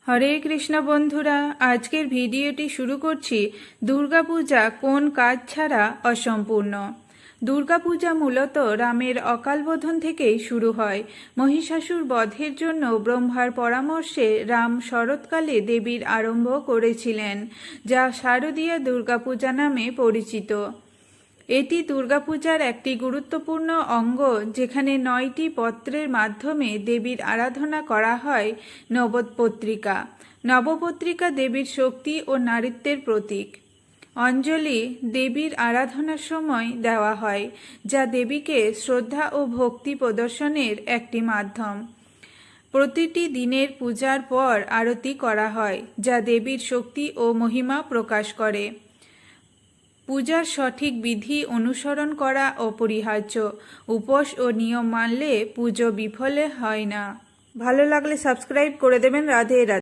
হরে কৃষ্ণ বন্ধুরা, আজকের ভিডিওটি শুরু করছি দুর্গাপূজা কোন কাজ ছাড়া অসম্পূর্ণ। দুর্গাপূজা মূলত রামের অকালবোধন থেকেই শুরু হয়। মহিষাসুর বধের জন্য ব্রহ্মার পরামর্শে রাম শরৎকালে দেবীর আরম্ভ করেছিলেন, যা শারদীয়া দুর্গাপূজা নামে পরিচিত। এটি দুর্গাপূজার একটি গুরুত্বপূর্ণ অঙ্গ, যেখানে 9টি পত্রের মাধ্যমে দেবীর আরাধনা করা হয়। নবপত্রিকা নবপত্রিকা দেবীর শক্তি ও নারীত্বের প্রতীক। অঞ্জলি দেবীর আরাধনার সময় দেওয়া হয়, যা দেবীকে শ্রদ্ধা ও ভক্তি প্রদর্শনের একটি মাধ্যম। প্রতিটি দিনের পূজার পর আরতি করা হয়, যা দেবীর শক্তি ও মহিমা প্রকাশ করে। পূজার সঠিক বিধি অনুসরণ করা অপরিহার্য। উপোস ও নিয়ম মানলে পুজো বিফলে হয় না। ভালো লাগলে সাবস্ক্রাইব করে দেবেন। রাধে রাধে।